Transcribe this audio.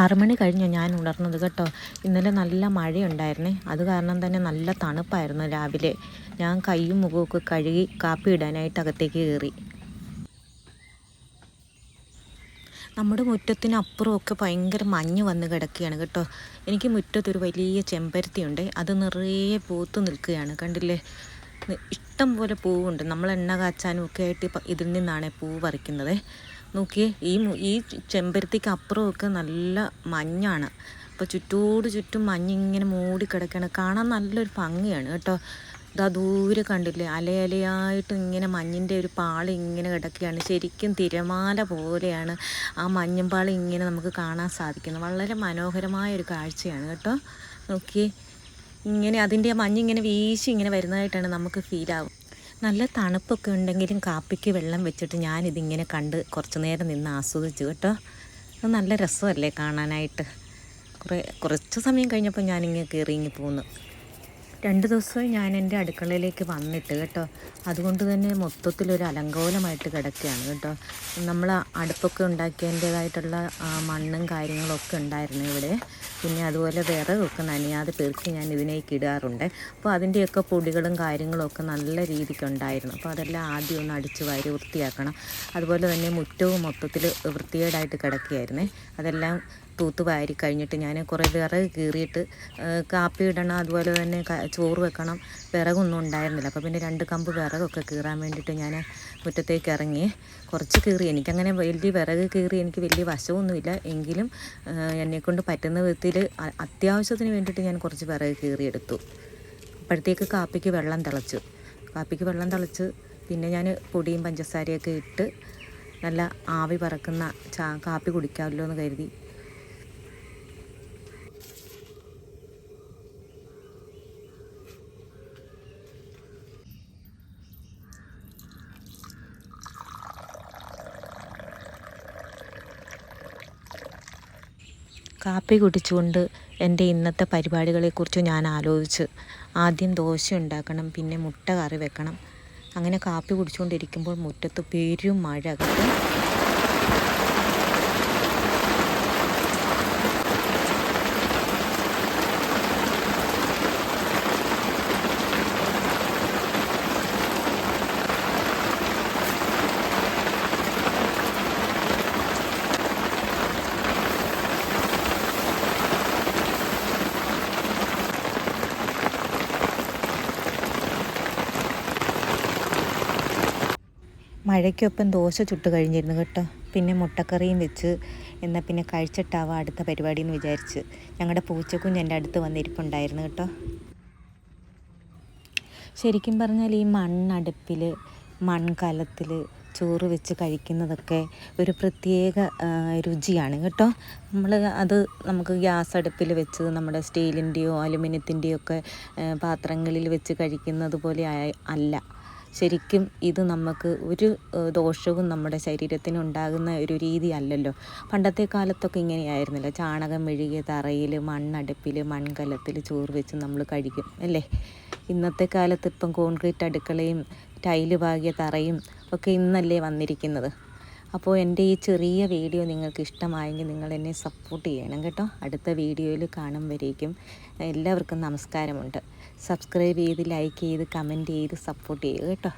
6 മണി കഴിഞ്ഞു ഞാൻ ഉണർന്നത് കേട്ടോ. ഇന്നലെ നല്ല മഴയുണ്ടായിരുന്നേ, അത് കാരണം തന്നെ നല്ല തണുപ്പായിരുന്നു രാവിലെ. ഞാൻ കൈയും മുഖമൊക്കെ കഴുകി കാപ്പി ഇടാനായിട്ട് അകത്തേക്ക് കയറി. നമ്മുടെ മുറ്റത്തിനപ്പുറമൊക്കെ ഭയങ്കര മഞ്ഞ് വന്ന് കിടക്കുകയാണ് കേട്ടോ. എനിക്ക് മുറ്റത്തൊരു വലിയ ചെമ്പരത്തിയുണ്ട്, അത് നിറയെ പൂത്ത് നിൽക്കുകയാണ്, കണ്ടില്ലേ? ഇഷ്ടം പോലെ പൂവുണ്ട്. നമ്മൾ എണ്ണ കാച്ചാനും ഒക്കെ ആയിട്ട് ഇതിൽ നിന്നാണ് പൂ പറിക്കുന്നത്. നോക്കിയേ, ഈ ചെമ്പരത്തിക്ക് അപ്പുറമൊക്കെ നല്ല മഞ്ഞാണ്. അപ്പോൾ ചുറ്റും മഞ്ഞിങ്ങനെ മൂടിക്കിടക്കുകയാണ്. കാണാൻ നല്ലൊരു ഭംഗിയാണ് കേട്ടോ. ഇതാ ദൂരെ കണ്ടില്ലേ, അലയലയായിട്ട് ഇങ്ങനെ മഞ്ഞിൻ്റെ ഒരു പാളി ഇങ്ങനെ കിടക്കുകയാണ്. ശരിക്കും തിരമാല പോലെയാണ് ആ മഞ്ഞും പാളി ഇങ്ങനെ നമുക്ക് കാണാൻ സാധിക്കുന്നത്. വളരെ മനോഹരമായ ഒരു കാഴ്ചയാണ് കേട്ടോ. നോക്കിയേ, ഇങ്ങനെ അതിൻ്റെ മഞ്ഞിങ്ങനെ വീശി ഇങ്ങനെ വരുന്നതായിട്ടാണ് നമുക്ക് ഫീലാവും. നല്ല തണുപ്പൊക്കെ ഉണ്ടെങ്കിലും കാപ്പിക്ക് വെള്ളം വെച്ചിട്ട് ഞാനിതിങ്ങനെ കണ്ട് കുറച്ച് നേരം നിന്ന് ആസ്വദിച്ചു കേട്ടോ. അത് നല്ല രസമല്ലേ കാണാനായിട്ട്. കുറച്ച് സമയം കഴിഞ്ഞപ്പോൾ ഞാനിങ്ങനെ കയറി പോന്നു. 2 ദിവസമായി ഞാൻ എൻ്റെ അടുക്കളയിലേക്ക് വന്നിട്ട് കേട്ടോ. അതുകൊണ്ട് തന്നെ മൊത്തത്തിലൊരു അലങ്കോലമായിട്ട് കിടക്കുകയാണ് കേട്ടോ. നമ്മൾ അടുപ്പൊക്കെ ഉണ്ടാക്കിയതിൻ്റേതായിട്ടുള്ള മണ്ണും കാര്യങ്ങളൊക്കെ ഉണ്ടായിരുന്നു ഇവിടെ. പിന്നെ അതുപോലെ വിറകൊക്കെ നനയാതെ പെറുക്കി ഞാൻ ഇതിലേക്ക് ഇടാറുണ്ട്. അപ്പോൾ അതിൻ്റെയൊക്കെ പൊടികളും കാര്യങ്ങളൊക്കെ നല്ല രീതിക്കുണ്ടായിരുന്നു. അപ്പോൾ അതെല്ലാം ആദ്യം ഒന്ന് അടിച്ച് വാരി വൃത്തിയാക്കണം. അതുപോലെ തന്നെ മുറ്റവും മൊത്തത്തിൽ വൃത്തികേടായിട്ട് കിടക്കുകയായിരുന്നേ. അതെല്ലാം തൂത്തുവാരി കഴിഞ്ഞിട്ട് ഞാൻ കുറേ വിറക് കീറിയിട്ട് കാപ്പി ഇടണം, അതുപോലെ തന്നെ ചോറ് വെക്കണം. വിറകൊന്നും ഉണ്ടായിരുന്നില്ല. അപ്പോൾ പിന്നെ 2 കമ്പ് വിറകൊക്കെ കീറാൻ വേണ്ടിയിട്ട് ഞാൻ മുറ്റത്തേക്ക് ഇറങ്ങി. കുറച്ച് കീറി, എനിക്കങ്ങനെ വലിയ വിറക് കീറി എനിക്ക് വലിയ വശമൊന്നുമില്ല, എങ്കിലും എന്നെക്കൊണ്ട് പറ്റുന്ന വിധത്തിൽ അത്യാവശ്യത്തിന് വേണ്ടിയിട്ട് ഞാൻ കുറച്ച് വിറക് കീറിയെടുത്തു. അപ്പോഴത്തേക്ക് കാപ്പിക്ക് വെള്ളം തിളച്ച് പിന്നെ ഞാൻ പൊടിയും പഞ്ചസാരയൊക്കെ ഇട്ട് നല്ല ആവി പറക്കുന്ന കാപ്പി കുടിക്കാമല്ലോ എന്ന് കരുതി. കാപ്പി കുടിച്ചുകൊണ്ട് എൻ്റെ ഇന്നത്തെ പരിപാടികളെക്കുറിച്ച് ഞാൻ ആലോചിച്ച്. ആദ്യം ദോശ ഉണ്ടാക്കണം, പിന്നെ മുട്ട കറി വെക്കണം. അങ്ങനെ കാപ്പി കുടിച്ചുകൊണ്ടിരിക്കുമ്പോൾ മുറ്റത്ത് പെരും മഴ കേട്ടോ. മഴയ്ക്കൊപ്പം ദോശ ചുട്ട് കഴിഞ്ഞിരുന്നു കേട്ടോ. പിന്നെ മുട്ടക്കറിയും വെച്ച്, എന്നാൽ പിന്നെ കഴിച്ചിട്ടാവാം അടുത്ത പരിപാടി എന്ന് വിചാരിച്ച്. ഞങ്ങളുടെ പൂച്ചക്കുഞ്ഞ് എൻ്റെ അടുത്ത് വന്നിരിപ്പുണ്ടായിരുന്നു കേട്ടോ. ശരിക്കും പറഞ്ഞാൽ ഈ മണ്ണടുപ്പിൽ മൺകലത്തിൽ ചോറ് വെച്ച് കഴിക്കുന്നതൊക്കെ ഒരു പ്രത്യേക രുചിയാണ് കേട്ടോ. നമുക്ക് ഗ്യാസ് അടുപ്പിൽ വെച്ച് നമ്മുടെ സ്റ്റീലിൻ്റെയോ അലുമിനിയത്തിൻ്റെയോ ഒക്കെ പാത്രങ്ങളിൽ വെച്ച് കഴിക്കുന്നത് പോലെ അല്ല. ശരിക്കും ഇത് നമുക്ക് ഒരു ദോഷവും നമ്മുടെ ശരീരത്തിന് ഉണ്ടാകുന്ന ഒരു രീതി അല്ലല്ലോ. പണ്ടത്തെ കാലത്തൊക്കെ ഇങ്ങനെയായിരുന്നില്ല. ചാണകം മെഴുകിയ തറയിൽ മണ്ണടുപ്പിൽ മൺകലത്തിൽ ചോറ് വെച്ച് നമ്മൾ കഴിക്കും അല്ലേ. ഇന്നത്തെ കാലത്ത് ഇപ്പം കോൺക്രീറ്റ് അടുക്കളയും ടൈല് പാകിയ തറയും ഒക്കെ ഇന്നല്ലേ വന്നിരിക്കുന്നത്. അപ്പോൾ എൻ്റെ ഈ ചെറിയ വീഡിയോ നിങ്ങൾക്ക് ഇഷ്ടമായെങ്കിൽ നിങ്ങൾ എന്നെ സപ്പോർട്ട് ചെയ്യണം കേട്ടോ. അടുത്ത വീഡിയോയിൽ കാണും വരേക്കും എല്ലാവർക്കും നമസ്കാരമുണ്ട്. സബ്സ്ക്രൈബ് ചെയ്ത്, ലൈക്ക് ചെയ്ത്, കമൻറ്റ് ചെയ്ത് സപ്പോർട്ട് ചെയ്യുക കേട്ടോ.